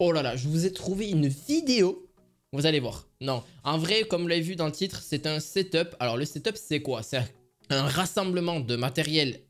Oh là là, je vous ai trouvé une vidéo. Vous allez voir. Non, en vrai, comme vous l'avez vu dans le titre, c'est un setup. Alors le setup, c'est quoi? C'est un rassemblement de matériel,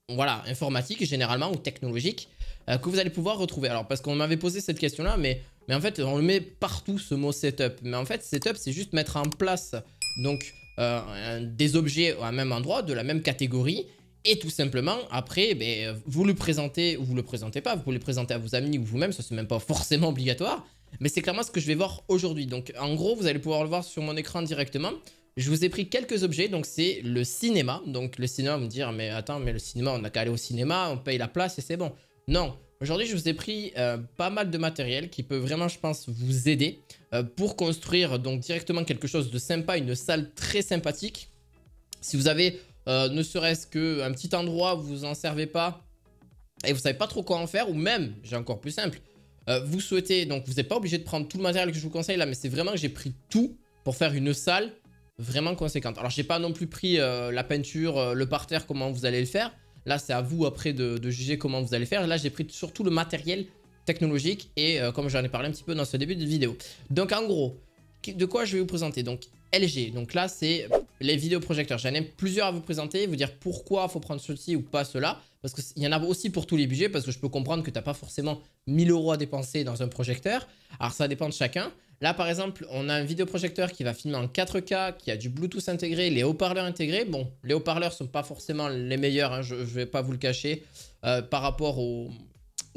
voilà, informatique généralement ou technologique que vous allez pouvoir retrouver. Alors parce qu'on m'avait posé cette question-là, mais en fait, on le met partout ce mot setup. Mais en fait, setup, c'est juste mettre en place donc des objets au même endroit, de la même catégorie. Et tout simplement, après, ben, vous le présentez ou vous le présentez pas. Vous pouvez le présenter à vos amis ou vous-même, ça c'est même pas forcément obligatoire. Mais c'est clairement ce que je vais voir aujourd'hui. Donc en gros, vous allez pouvoir le voir sur mon écran directement. Je vous ai pris quelques objets, donc c'est le cinéma. Donc le cinéma, vous me dire, mais attends, mais le cinéma, on n'a qu'à aller au cinéma, on paye la place et c'est bon. Non, aujourd'hui je vous ai pris pas mal de matériel qui peut vraiment, je pense, vous aider pour construire donc directement quelque chose de sympa, une salle très sympathique. Si vous avez ne serait-ce qu'un petit endroit où vous en servez pas et vous savez pas trop quoi en faire, ou même, j'ai encore plus simple, vous souhaitez, donc vous n'êtes pas obligé de prendre tout le matériel que je vous conseille là, mais c'est vraiment que j'ai pris tout pour faire une salle vraiment conséquente. Alors j'ai pas non plus pris la peinture, le parterre, comment vous allez le faire. Là c'est à vous après de juger comment vous allez faire. Là j'ai pris surtout le matériel technologique et comme j'en ai parlé un petit peu dans ce début de vidéo. Donc en gros, de quoi je vais vous présenter? Donc LG, donc là c'est les vidéoprojecteurs. J'en ai plusieurs à vous présenter, vous dire pourquoi il faut prendre ceci ou pas cela. Parce qu'il y en a aussi pour tous les budgets, parce que je peux comprendre que tu n'as pas forcément 1000 € à dépenser dans un projecteur. Alors ça dépend de chacun. Là par exemple, on a un vidéoprojecteur qui va filmer en 4K, qui a du Bluetooth intégré, les haut-parleurs intégrés. Bon, les haut-parleurs ne sont pas forcément les meilleurs, hein, je ne vais pas vous le cacher, par rapport au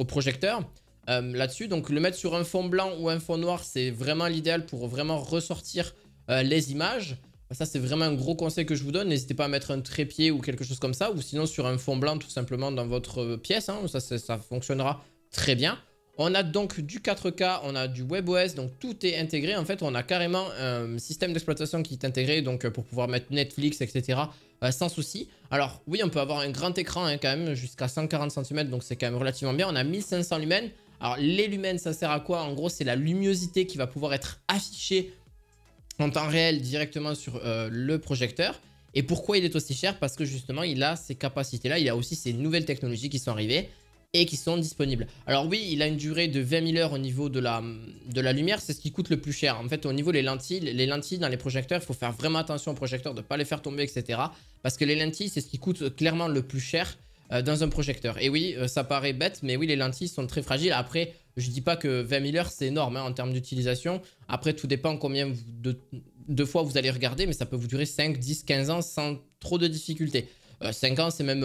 projecteur. Là-dessus, donc le mettre sur un fond blanc ou un fond noir, c'est vraiment l'idéal pour vraiment ressortir les images. Ça c'est vraiment un gros conseil que je vous donne. N'hésitez pas à mettre un trépied ou quelque chose comme ça, ou sinon sur un fond blanc tout simplement dans votre pièce, hein. Ça fonctionnera très bien. On a donc du 4K, on a du WebOS, donc tout est intégré. En fait on a carrément un système d'exploitation qui est intégré, donc pour pouvoir mettre Netflix, etc. Sans souci. Alors oui, on peut avoir un grand écran, hein, quand même jusqu'à 140 cm, donc c'est quand même relativement bien. On a 1500 lumens. Alors les lumens, ça sert à quoi? En gros c'est la luminosité qui va pouvoir être affichée en temps réel directement sur le projecteur. Et pourquoi il est aussi cher? Parce que justement il a ces capacités là, il a aussi ces nouvelles technologies qui sont arrivées et qui sont disponibles. Alors oui, il a une durée de 20 000 heures au niveau de la lumière, c'est ce qui coûte le plus cher. En fait au niveau des lentilles dans les projecteurs, il faut faire vraiment attention aux projecteurs, de ne pas les faire tomber, etc. Parce que les lentilles c'est ce qui coûte clairement le plus cher dans un projecteur. Et oui, ça paraît bête, mais oui, les lentilles sont très fragiles. Après, je dis pas que 20 000 heures, c'est énorme hein, en termes d'utilisation. Après, tout dépend combien de fois vous allez regarder, mais ça peut vous durer 5, 10, 15 ans sans trop de difficultés. 5 ans, c'est même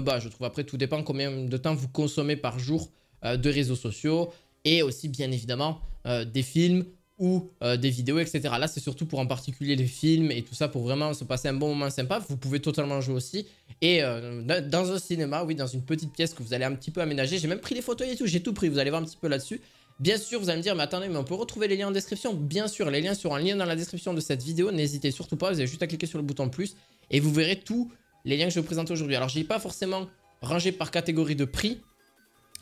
bas, je trouve. Après, tout dépend combien de temps vous consommez par jour de réseaux sociaux et aussi, bien évidemment, des films ou des vidéos, etc. Là, c'est surtout pour en particulier les films et tout ça, pour vraiment se passer un bon moment sympa. Vous pouvez totalement jouer aussi. Et dans un cinéma, oui, dans une petite pièce que vous allez un petit peu aménager. J'ai même pris les photos et tout, j'ai tout pris, vous allez voir un petit peu là-dessus. Bien sûr, vous allez me dire, mais attendez, mais on peut retrouver les liens en description. Bien sûr, les liens seront en lien dans la description de cette vidéo. N'hésitez surtout pas, vous avez juste à cliquer sur le bouton plus et vous verrez tous les liens que je vais vous présenter aujourd'hui. Alors, je n'ai pas forcément rangé par catégorie de prix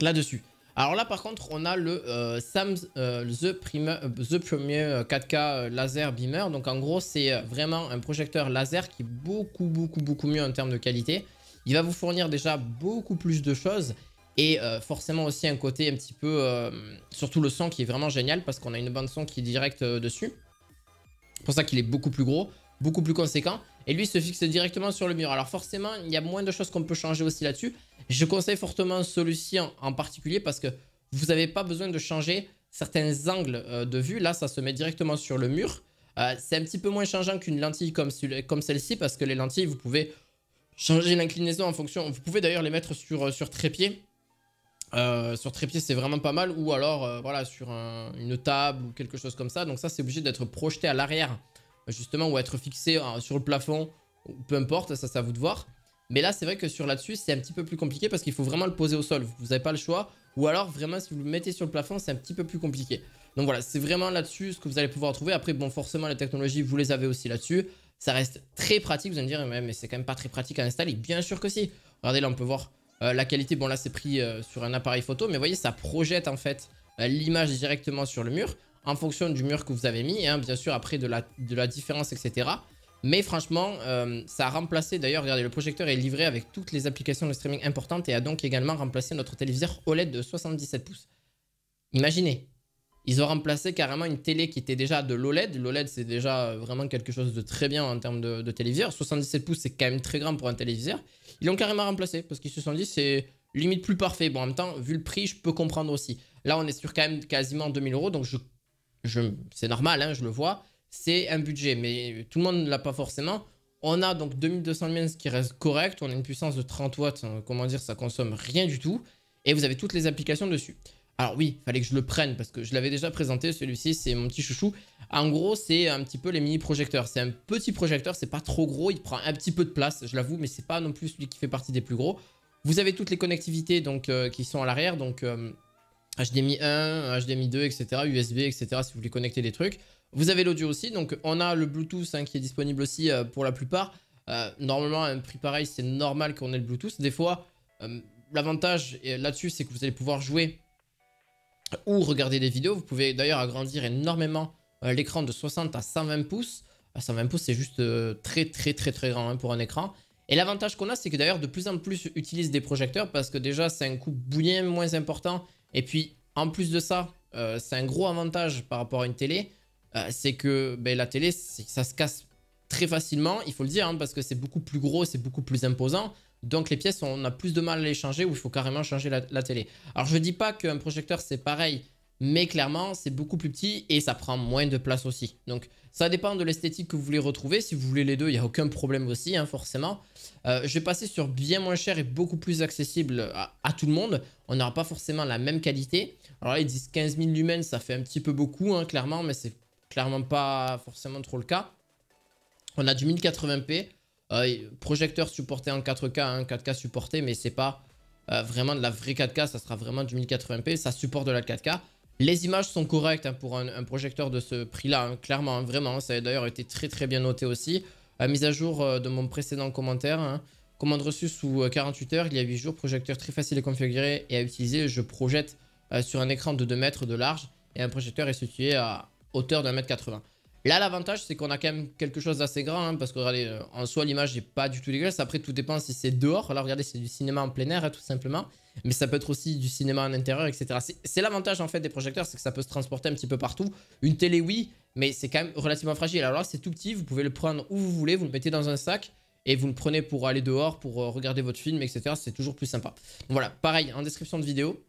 là-dessus. Alors là par contre on a le Sam's The Premier 4K Laser Beamer. Donc en gros c'est vraiment un projecteur laser qui est beaucoup mieux en termes de qualité. Il va vous fournir déjà beaucoup plus de choses. Et forcément aussi un côté un petit peu, surtout le son qui est vraiment génial parce qu'on a une bande son qui est directe dessus. C'est pour ça qu'il est beaucoup plus gros, beaucoup plus conséquent. Et lui se fixe directement sur le mur. Alors forcément, il y a moins de choses qu'on peut changer aussi là-dessus. Je conseille fortement celui-ci en particulier parce que vous n'avez pas besoin de changer certains angles de vue. Là, ça se met directement sur le mur. C'est un petit peu moins changeant qu'une lentille comme celle-ci parce que les lentilles, vous pouvez changer l'inclinaison en fonction. Vous pouvez d'ailleurs les mettre sur trépied. Sur trépied c'est vraiment pas mal, ou alors voilà sur une table ou quelque chose comme ça. Donc ça c'est obligé d'être projeté à l'arrière justement, ou être fixé sur le plafond, peu importe, ça c'est à vous de voir. Mais là c'est vrai que sur là-dessus c'est un petit peu plus compliqué parce qu'il faut vraiment le poser au sol, vous n'avez pas le choix. Ou alors vraiment si vous le mettez sur le plafond c'est un petit peu plus compliqué. Donc voilà, c'est vraiment là-dessus ce que vous allez pouvoir trouver. Après bon, forcément les technologies vous les avez aussi là-dessus. Ça reste très pratique, vous allez me dire mais c'est quand même pas très pratique à installer. Bien sûr que si. Regardez là on peut voir la qualité, bon là c'est pris sur un appareil photo, mais vous voyez ça projette en fait l'image directement sur le mur en fonction du mur que vous avez mis, hein, bien sûr après de la différence, etc. Mais franchement ça a remplacé, d'ailleurs regardez, le projecteur est livré avec toutes les applications de streaming importantes et a donc également remplacé notre téléviseur OLED de 77 pouces. Imaginez, ils ont remplacé carrément une télé qui était déjà de l'OLED. L'OLED, c'est déjà vraiment quelque chose de très bien en termes de téléviseur. 77 pouces, c'est quand même très grand pour un téléviseur. Ils l'ont carrément remplacé parce qu'ils se sont dit c'est limite plus parfait. Bon, en même temps, vu le prix, je peux comprendre aussi. Là, on est sur quand même quasiment 2000 euros, donc c'est normal, hein, je le vois. C'est un budget, mais tout le monde ne l'a pas forcément. On a donc 2200 lumens qui reste correct. On a une puissance de 30 watts. Comment dire, ça consomme rien du tout. Et vous avez toutes les applications dessus. Alors oui, il fallait que je le prenne parce que je l'avais déjà présenté. Celui-ci, c'est mon petit chouchou. En gros, c'est un petit peu les mini projecteurs. C'est un petit projecteur, c'est pas trop gros. Il prend un petit peu de place, je l'avoue, mais c'est pas non plus celui qui fait partie des plus gros. Vous avez toutes les connectivités donc, qui sont à l'arrière. Donc HDMI 1, HDMI 2, etc. USB, etc. si vous voulez connecter des trucs. Vous avez l'audio aussi, donc on a le Bluetooth hein, qui est disponible aussi pour la plupart. Normalement, à un prix pareil, c'est normal qu'on ait le Bluetooth. Des fois, l'avantage là-dessus, c'est que vous allez pouvoir jouer ou regarder des vidéos. Vous pouvez d'ailleurs agrandir énormément l'écran de 60 à 120 pouces. 120 pouces, c'est juste très grand hein, pour un écran. Et l'avantage qu'on a, c'est que d'ailleurs, de plus en plus utilisent des projecteurs parce que déjà, c'est un coût bien moins important. Et puis, en plus de ça, c'est un gros avantage par rapport à une télé. C'est que ben, la télé, ça se casse très facilement, il faut le dire, hein, parce que c'est beaucoup plus gros, c'est beaucoup plus imposant. Donc les pièces, on a plus de mal à les changer ou il faut carrément changer la télé. Alors je ne dis pas qu'un projecteur c'est pareil, mais clairement c'est beaucoup plus petit et ça prend moins de place aussi. Donc ça dépend de l'esthétique que vous voulez retrouver. Si vous voulez les deux, il n'y a aucun problème aussi, hein, forcément. Je vais passer sur bien moins cher et beaucoup plus accessible à tout le monde. On n'aura pas forcément la même qualité. Alors là, ils disent 15 000 lumens, ça fait un petit peu beaucoup, hein, clairement, mais c'est clairement pas forcément trop le cas. On a du 1080p, projecteur supporté en 4K, hein, 4K supporté, mais c'est pas vraiment de la vraie 4K, ça sera vraiment du 1080p, ça supporte de la 4K. Les images sont correctes hein, pour un projecteur de ce prix-là, hein, clairement, hein, vraiment, ça a d'ailleurs été très bien noté aussi. Mise à jour de mon précédent commentaire, hein, commande reçue sous 48 heures, il y a 8 jours, projecteur très facile à configurer et à utiliser, je projette sur un écran de 2 mètres de large et un projecteur est situé à hauteur d'un mètre 80. Là, l'avantage, c'est qu'on a quand même quelque chose d'assez grand, hein, parce que regardez, en soi, l'image n'est pas du tout dégueulasse. Après, tout dépend si c'est dehors. Là, regardez, c'est du cinéma en plein air, hein, tout simplement. Mais ça peut être aussi du cinéma en intérieur, etc. C'est l'avantage, en fait, des projecteurs, c'est que ça peut se transporter un petit peu partout. Une télé, oui, mais c'est quand même relativement fragile. Alors là, c'est tout petit, vous pouvez le prendre où vous voulez, vous le mettez dans un sac, et vous le prenez pour aller dehors, pour regarder votre film, etc. C'est toujours plus sympa. Donc voilà, pareil, en description de vidéo.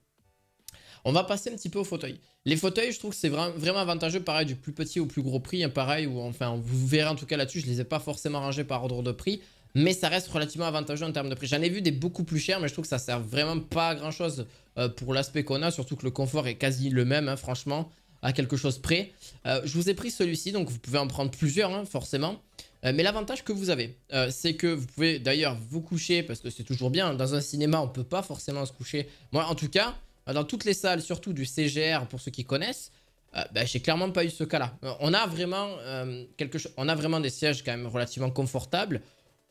On va passer un petit peu aux fauteuils. Les fauteuils, je trouve que c'est vraiment avantageux, pareil, du plus petit au plus gros prix, hein, pareil, ou enfin, vous verrez en tout cas là-dessus, je ne les ai pas forcément rangés par ordre de prix, mais ça reste relativement avantageux en termes de prix. J'en ai vu des beaucoup plus chers, mais je trouve que ça sert vraiment pas à grand-chose pour l'aspect qu'on a, surtout que le confort est quasi le même, hein, franchement, à quelque chose près. Je vous ai pris celui-ci, donc vous pouvez en prendre plusieurs, hein, forcément. Mais l'avantage que vous avez, c'est que vous pouvez d'ailleurs vous coucher, parce que c'est toujours bien, dans un cinéma, on ne peut pas forcément se coucher. Moi, en tout cas, dans toutes les salles, surtout du CGR, pour ceux qui connaissent, j'ai clairement pas eu ce cas-là. On a vraiment des sièges quand même relativement confortables.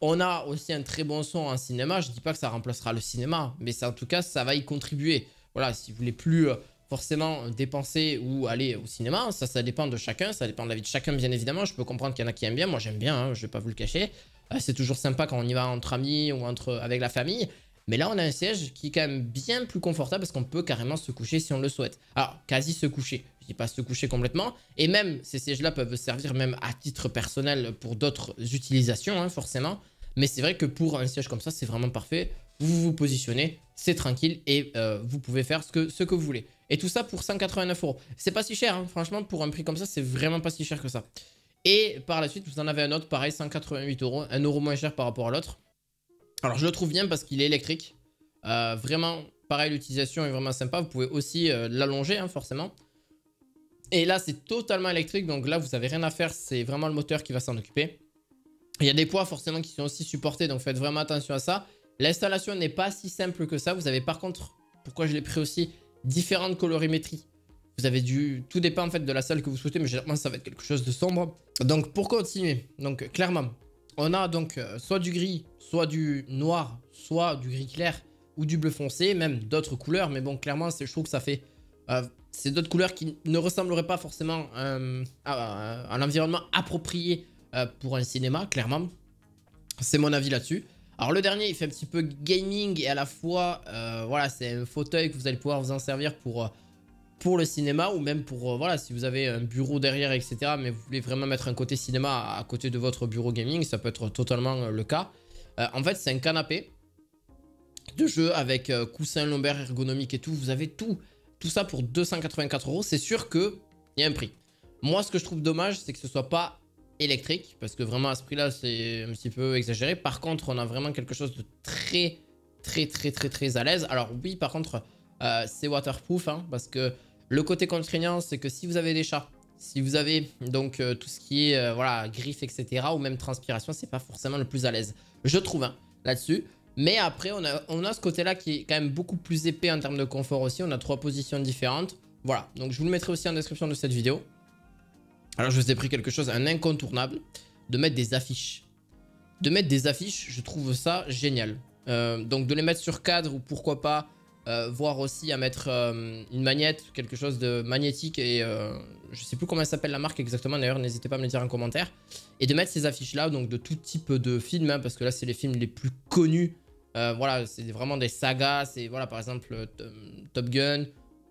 On a aussi un très bon son en cinéma. Je dis pas que ça remplacera le cinéma, mais en tout cas, ça va y contribuer. Voilà, si vous voulez plus forcément dépenser ou aller au cinéma, ça dépend de chacun, ça dépend de la vie de chacun, bien évidemment. Je peux comprendre qu'il y en a qui aiment bien. Moi, j'aime bien, hein, je vais pas vous le cacher. C'est toujours sympa quand on y va entre amis ou avec la famille. Mais là, on a un siège qui est quand même bien plus confortable parce qu'on peut carrément se coucher si on le souhaite. Alors, quasi se coucher. Je dis pas se coucher complètement. Et même, ces sièges-là peuvent servir même à titre personnel pour d'autres utilisations, hein, forcément. Mais c'est vrai que pour un siège comme ça, c'est vraiment parfait. Vous vous positionnez, c'est tranquille et vous pouvez faire ce que vous voulez. Et tout ça pour 189 €. C'est pas si cher, hein. Franchement, pour un prix comme ça, c'est vraiment pas si cher que ça. Et par la suite, vous en avez un autre, pareil, 188 €. 1 € moins cher par rapport à l'autre. Alors je le trouve bien parce qu'il est électrique. Vraiment, pareil, l'utilisation est vraiment sympa. Vous pouvez aussi l'allonger, hein, forcément. Et là, c'est totalement électrique. Donc là, vous n'avez rien à faire. C'est vraiment le moteur qui va s'en occuper. Il y a des poids forcément qui sont aussi supportés. Donc faites vraiment attention à ça. L'installation n'est pas si simple que ça. Vous avez par contre, pourquoi je l'ai pris aussi, différentes colorimétries. Vous avez tout dépend en fait de la salle que vous souhaitez. Mais généralement, ça va être quelque chose de sombre. Donc pour continuer, donc clairement, on a donc soit du gris, soit du noir, soit du gris clair ou du bleu foncé, même d'autres couleurs. Mais bon, clairement, je trouve que ça fait... c'est d'autres couleurs qui ne ressembleraient pas forcément à un environnement approprié pour un cinéma, clairement. C'est mon avis là-dessus. Alors le dernier, il fait un petit peu gaming et à la fois, voilà, c'est un fauteuil que vous allez pouvoir vous en servir pour pour le cinéma ou même pour, voilà, si vous avez un bureau derrière, etc. Mais vous voulez vraiment mettre un côté cinéma à côté de votre bureau gaming, ça peut être totalement le cas. En fait, c'est un canapé de jeu avec coussin lombaire ergonomique et tout. Vous avez tout ça pour 284 €. C'est sûr qu'il y a un prix. Moi, ce que je trouve dommage, c'est que ce soit pas électrique, parce que vraiment à ce prix-là, c'est un petit peu exagéré. Par contre, on a vraiment quelque chose de très à l'aise. Alors oui, par contre, c'est waterproof, hein, parce que le côté contraignant, c'est que si vous avez des chats, si vous avez donc tout ce qui est voilà, griffes, etc., ou même transpiration, c'est pas forcément le plus à l'aise, je trouve, hein, là-dessus. Mais après, on a ce côté-là qui est quand même beaucoup plus épais en termes de confort aussi. On a 3 positions différentes. Voilà, donc je vous le mettrai aussi en description de cette vidéo. Alors, je vous ai pris quelque chose, un incontournable, de mettre des affiches. De mettre des affiches, je trouve ça génial. Donc, de les mettre sur cadre ou pourquoi pas, voir aussi à mettre une magnette, quelque chose de magnétique et je sais plus comment s'appelle la marque exactement, d'ailleurs, n'hésitez pas à me le dire en commentaire. Et de mettre ces affiches-là, donc de tout type de films, hein, parce que là, c'est les films les plus connus. Voilà, c'est vraiment des sagas. C'est, voilà, par exemple, Top Gun.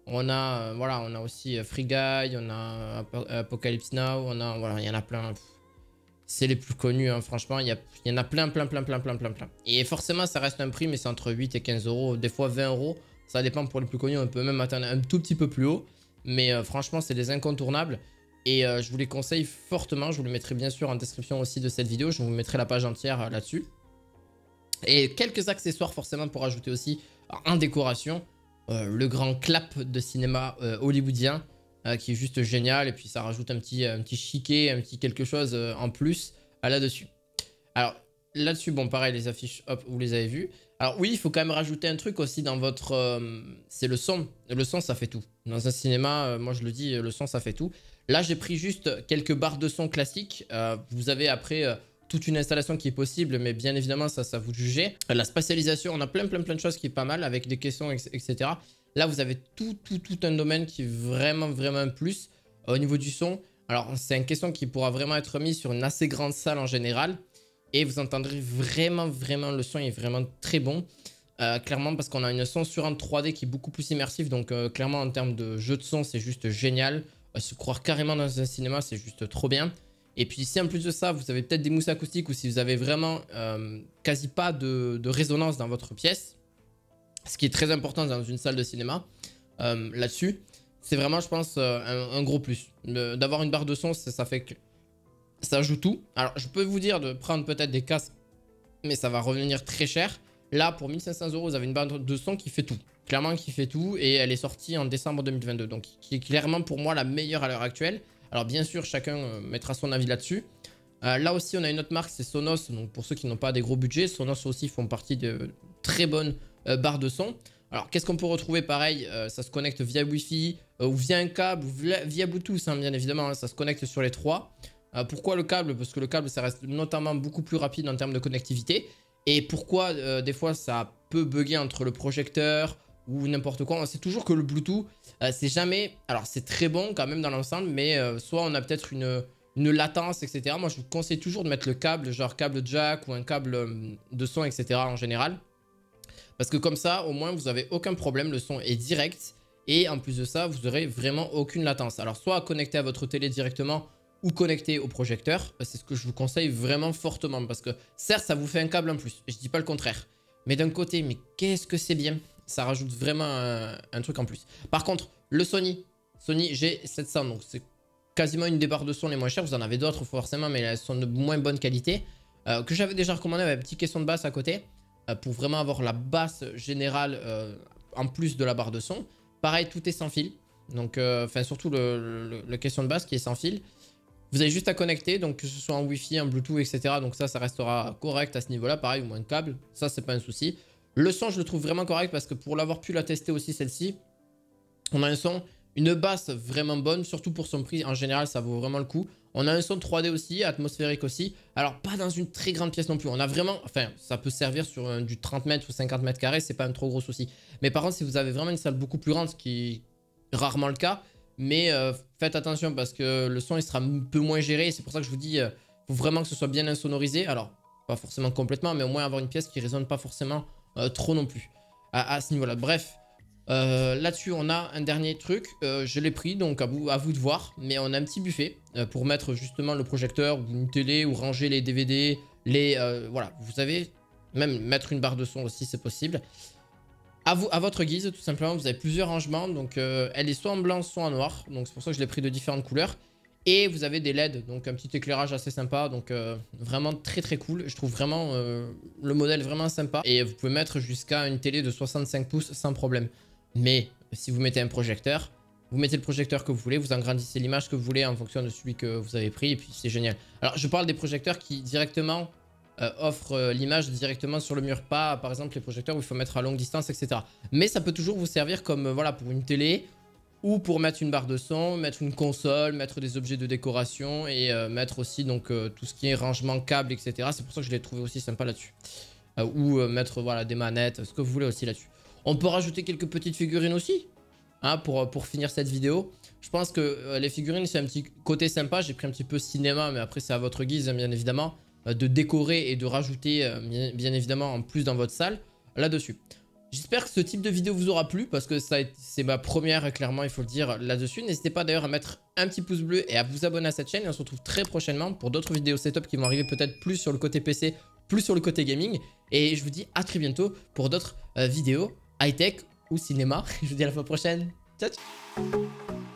On a, voilà, on a aussi Free Guy, on a Apocalypse Now, on a, voilà, il y en a plein. C'est les plus connus, hein, franchement, il y en a plein. Et forcément, ça reste un prix, mais c'est entre 8 et 15 €, des fois 20 €. Ça dépend pour les plus connus, on peut même atteindre un tout petit peu plus haut. Mais franchement, c'est des incontournables. Et je vous les conseille fortement. Je vous les mettrai bien sûr en description aussi de cette vidéo. Je vous mettrai la page entière là-dessus. Et quelques accessoires forcément pour ajouter aussi en décoration. Le grand clap de cinéma hollywoodien qui est juste génial. Et puis ça rajoute un petit chiquet, un petit quelque chose en plus là-dessus. Alors là-dessus, bon pareil, les affiches, hop, vous les avez vues. Alors oui, il faut quand même rajouter un truc aussi dans votre... c'est le son. Le son, ça fait tout. Dans un cinéma, moi je le dis, le son, ça fait tout. Là, j'ai pris juste quelques barres de son classiques. Vous avez après... toute une installation qui est possible, mais bien évidemment, ça vous jugez. La spatialisation, on a plein de choses qui est pas mal, avec des caissons, etc. Là, vous avez tout un domaine qui est vraiment un plus au niveau du son. Alors, c'est un caisson qui pourra vraiment être mis sur une assez grande salle en général. Et vous entendrez vraiment, le son est vraiment très bon. Clairement, parce qu'on a une censurante 3D qui est beaucoup plus immersive. Donc, clairement, en termes de jeu de son, c'est juste génial. Se croire carrément dans un cinéma, c'est juste trop bien. Et puis si en plus de ça, vous avez peut-être des mousses acoustiques ou si vous avez vraiment quasi pas de résonance dans votre pièce, ce qui est très important dans une salle de cinéma, là-dessus, c'est vraiment, je pense, un gros plus. D'avoir une barre de son, ça fait que ça joue tout. Alors, je peux vous dire de prendre peut-être des casques, mais ça va revenir très cher. Là, pour 1500 €, vous avez une barre de son qui fait tout. Clairement, qui fait tout. Et elle est sortie en décembre 2022. Donc, qui est clairement pour moi la meilleure à l'heure actuelle. Alors bien sûr, chacun mettra son avis là-dessus. Là aussi, on a une autre marque, c'est Sonos. Donc pour ceux qui n'ont pas des gros budgets, Sonos aussi font partie de très bonnes barres de son. Alors qu'est-ce qu'on peut retrouver pareil? Ça se connecte via Wi-Fi ou via un câble ou via Bluetooth, hein, bien évidemment. Hein, ça se connecte sur les trois. Pourquoi le câble? Parce que le câble, ça reste notamment beaucoup plus rapide en termes de connectivité. Et pourquoi des fois ça peut bugger entre le projecteur ou n'importe quoi. C'est toujours que le Bluetooth, c'est jamais... Alors, c'est très bon quand même dans l'ensemble, mais soit on a peut-être une latence, etc. Moi, je vous conseille toujours de mettre le câble, genre câble jack ou un câble de son, etc. en général. Parce que comme ça, au moins, vous n'avez aucun problème. Le son est direct. Et en plus de ça, vous n'aurez vraiment aucune latence. Alors, soit connecté à votre télé directement ou connecté au projecteur. C'est ce que je vous conseille vraiment fortement. Parce que certes, ça vous fait un câble en plus. Je dis pas le contraire. Mais d'un côté, mais qu'est-ce que c'est bien. Ça rajoute vraiment un truc en plus. Par contre, le Sony G700, donc c'est quasiment une des barres de son les moins chères. Vous en avez d'autres forcément, mais elles sont de moins bonne qualité. Que j'avais déjà recommandé avec un petit caisson de basse à côté. Pour vraiment avoir la basse générale en plus de la barre de son. Pareil, tout est sans fil. Donc, enfin surtout le caisson de basse qui est sans fil. Vous avez juste à connecter, donc que ce soit en Wi-Fi, en Bluetooth, etc. Donc ça restera correct à ce niveau-là. Pareil, au moins un câble. Ça, c'est pas un souci. Le son, je le trouve vraiment correct parce que pour l'avoir pu la tester aussi, celle-ci, on a un son, une basse vraiment bonne, surtout pour son prix. En général, ça vaut vraiment le coup. On a un son 3D aussi, atmosphérique aussi. Alors, pas dans une très grande pièce non plus. On a vraiment, enfin, ça peut servir sur du 30 mètres ou 50 mètres carrés, c'est pas un trop gros souci. Mais par contre, si vous avez vraiment une salle beaucoup plus grande, ce qui est rarement le cas, mais faites attention parce que le son, il sera un peu moins géré. C'est pour ça que je vous dis, faut vraiment que ce soit bien insonorisé. Alors, pas forcément complètement, mais au moins avoir une pièce qui résonne pas forcément trop non plus à ce niveau là. Bref, Là-dessus, on a un dernier truc. Je l'ai pris, donc à vous de voir. Mais on a un petit buffet pour mettre justement le projecteur ou une télé ou ranger les DVD. Voilà, vous savez, même mettre une barre de son aussi, c'est possible. À votre guise, tout simplement, vous avez plusieurs rangements. Donc, elle est soit en blanc, soit en noir. Donc, c'est pour ça que je l'ai pris de différentes couleurs. Et vous avez des LED, donc un petit éclairage assez sympa. Donc, vraiment très très cool. Je trouve vraiment le modèle vraiment sympa. Et vous pouvez mettre jusqu'à une télé de 65 pouces sans problème. Mais si vous mettez un projecteur, vous mettez le projecteur que vous voulez. Vous agrandissez l'image que vous voulez en fonction de celui que vous avez pris. Et puis, c'est génial. Alors, je parle des projecteurs qui directement offre l'image directement sur le mur, pas par exemple les projecteurs où il faut mettre à longue distance, etc. Mais ça peut toujours vous servir comme voilà pour une télé ou pour mettre une barre de son, mettre une console, mettre des objets de décoration et mettre aussi donc tout ce qui est rangement câble, etc. C'est pour ça que je l'ai trouvé aussi sympa là-dessus. Ou mettre voilà des manettes, ce que vous voulez aussi là-dessus. On peut rajouter quelques petites figurines aussi hein, pour finir cette vidéo. Je pense que les figurines c'est un petit côté sympa. J'ai pris un petit peu cinéma, mais après c'est à votre guise bien évidemment. De décorer et de rajouter bien évidemment en plus dans votre salle là-dessus. J'espère que ce type de vidéo vous aura plu parce que c'est ma première clairement il faut le dire là-dessus. N'hésitez pas d'ailleurs à mettre un petit pouce bleu et à vous abonner à cette chaîne et on se retrouve très prochainement pour d'autres vidéos setup qui vont arriver peut-être plus sur le côté PC, plus sur le côté gaming et je vous dis à très bientôt pour d'autres vidéos high-tech ou cinéma. Je vous dis à la fois prochaine. Ciao, ciao.